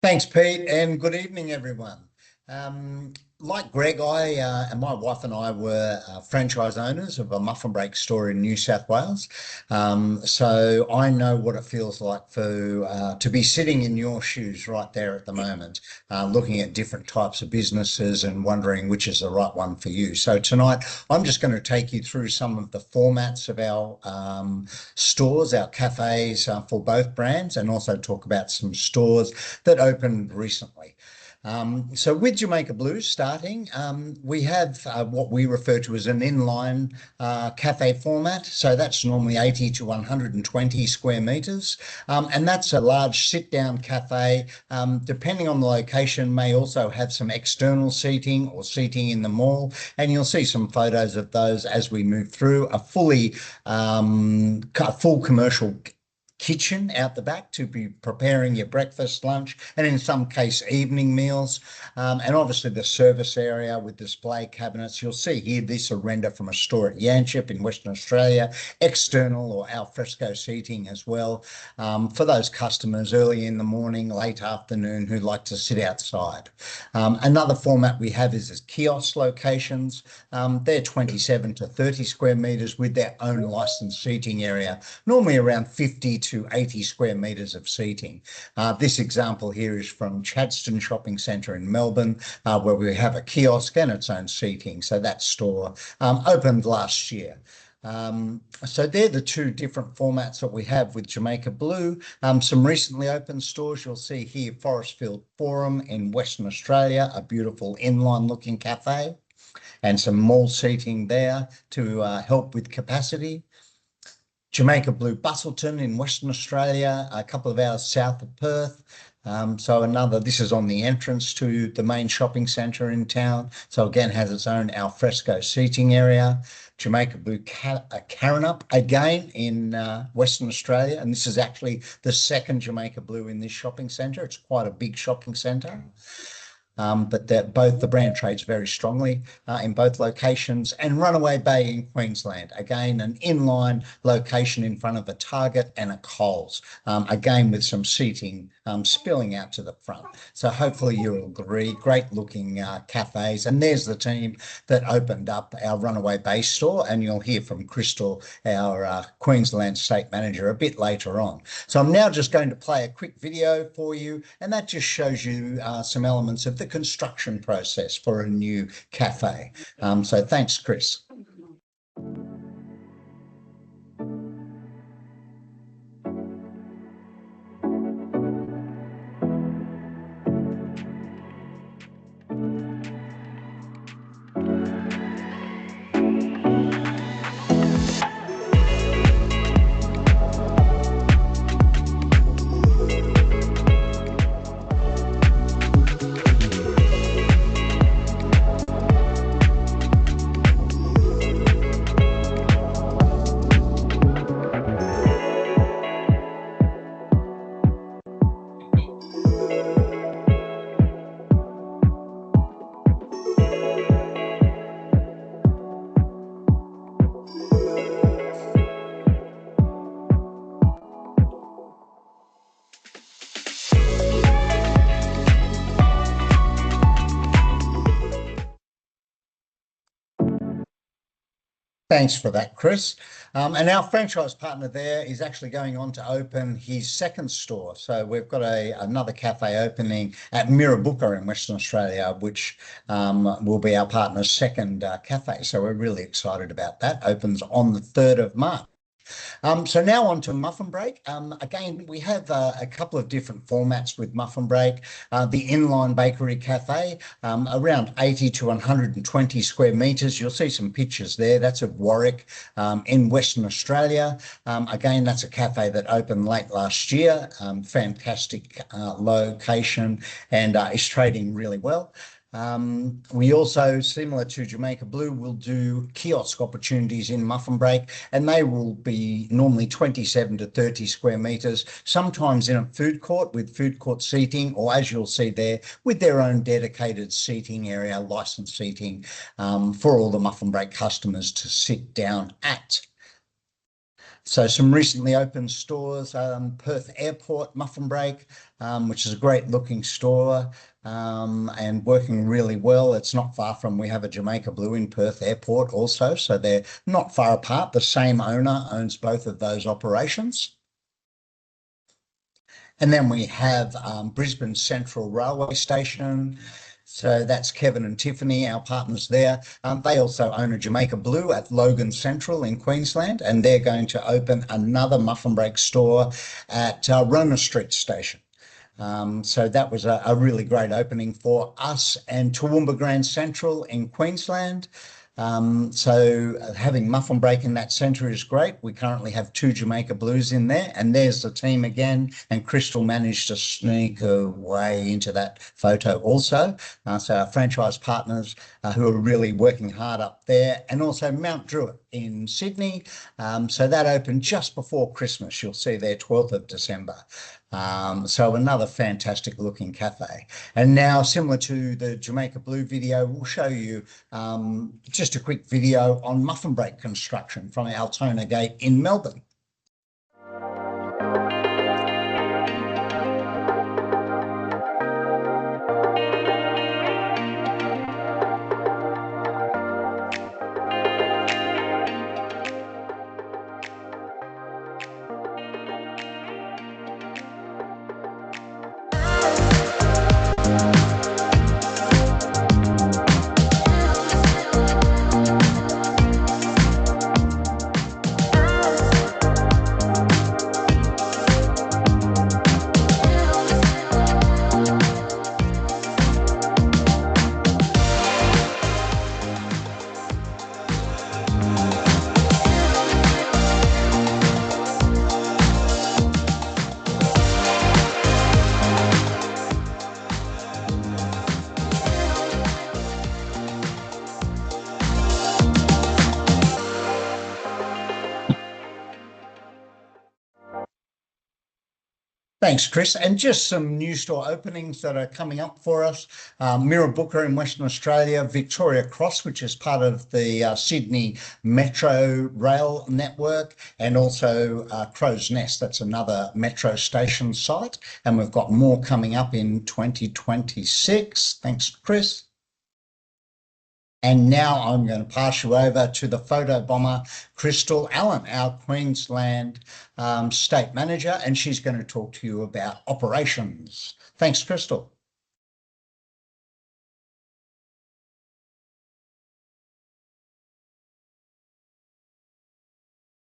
Thanks, Pete, and good evening, everyone. Like Greg, I and my wife and I were franchise owners of a muffin break store in New South Wales. So I know what it feels like for to be sitting in your shoes right there at the moment, looking at different types of businesses and wondering which is the right one for you. So tonight, I'm just going to take you through some of the formats of our stores, our cafes for both brands, and also talk about some stores that opened recently. So with Jamaica Blue starting, we have what we refer to as an inline cafe format. So that's normally 80 to 120 square metres. And that's a large sit-down cafe. Depending on the location, may also have some external seating or seating in the mall. And you'll see some photos of those as we move through. A full commercial kitchen out the back to be preparing your breakfast, lunch, and in some case evening meals. And obviously the service area with display cabinets. You'll see here this a render from a store at Yanchep in Western Australia, external or al fresco seating as well, for those customers early in the morning, late afternoon who like to sit outside. Another format we have is kiosk locations. They're 27 to 30 square metres with their own licensed seating area, normally around 50 to 80 square metres of seating. This example here is from Chadstone Shopping Centre in Melbourne, where we have a kiosk and its own seating. So that store opened last year. So they're the two different formats that we have with Jamaica Blue. Some recently opened stores, you'll see here Forestfield Forum in Western Australia, a beautiful inline looking cafe, and some mall seating there to help with capacity. Jamaica Blue Bustleton in Western Australia, a couple of hours south of Perth. This is on the entrance to the main shopping centre in town. So again, has its own alfresco seating area. Jamaica Blue Carrinup again in Western Australia. And this is actually the second Jamaica Blue in this shopping centre. It's quite a big shopping centre. But both the brand trades very strongly in both locations. And Runaway Bay in Queensland, again, an inline location in front of a Target and a Coles, again with some seating spilling out to the front. So hopefully you'll agree, great looking cafes. And there's the team that opened up our Runaway Bay store, and you'll hear from Crystal, our Queensland State Manager, a bit later on. So I'm now just going to play a quick video for you, and that just shows you some elements of the construction process for a new cafe. So thanks, Chris. Thanks for that, Chris. And our franchise partner there is actually going on to open his second store. So we've got another cafe opening at Mirrabooka in Western Australia, which will be our partner's second cafe. So we're really excited about that. Opens on the 3rd of March. So now on to Muffin Break. Again, we have a couple of different formats with Muffin Break. The inline bakery cafe, around 80 to 120 square metres. You'll see some pictures there. That's of Warwick in Western Australia. Again, that's a cafe that opened late last year. Fantastic location and is trading really well. We also, similar to Jamaica Blue, will do kiosk opportunities in Muffin Break, and they will be normally 27 to 30 square metres, sometimes in a food court with food court seating, or as you'll see there, with their own dedicated seating area, licensed seating for all the Muffin Break customers to sit down at. So some recently opened stores, Perth Airport Muffin Break, which is a great looking store and working really well. It's not far from, we have a Jamaica Blue in Perth Airport also, so they're not far apart. The same owner owns both of those operations. And then we have Brisbane Central Railway Station. So that's Kevin and Tiffany, our partners there. They also own a Jamaica Blue at Logan Central in Queensland, and they're going to open another Muffin Break store at Rona Street Station. So that was a really great opening for us, and Toowoomba Grand Central in Queensland. So having Muffin Break in that centre is great. We currently have 2 Jamaica Blues in there, and there's the team again. And Crystal managed to sneak her way into that photo also. So our franchise partners who are really working hard up there, and also Mount Druitt in Sydney. So that opened just before Christmas. You'll see there 12th of December. So another fantastic looking cafe. And now, similar to the Jamaica Blue video, we'll show you just a quick video on Muffin Break construction from Altona Gate in Melbourne. Thanks, Chris. And just some new store openings that are coming up for us. Mirrabooka in Western Australia, Victoria Cross, which is part of the Sydney Metro Rail network, and also Crow's Nest. That's another metro station site. And we've got more coming up in 2026. Thanks, Chris. And now I'm going to pass you over to the photo bomber, Crystal Allen, our Queensland state manager, and she's going to talk to you about operations. Thanks, Crystal.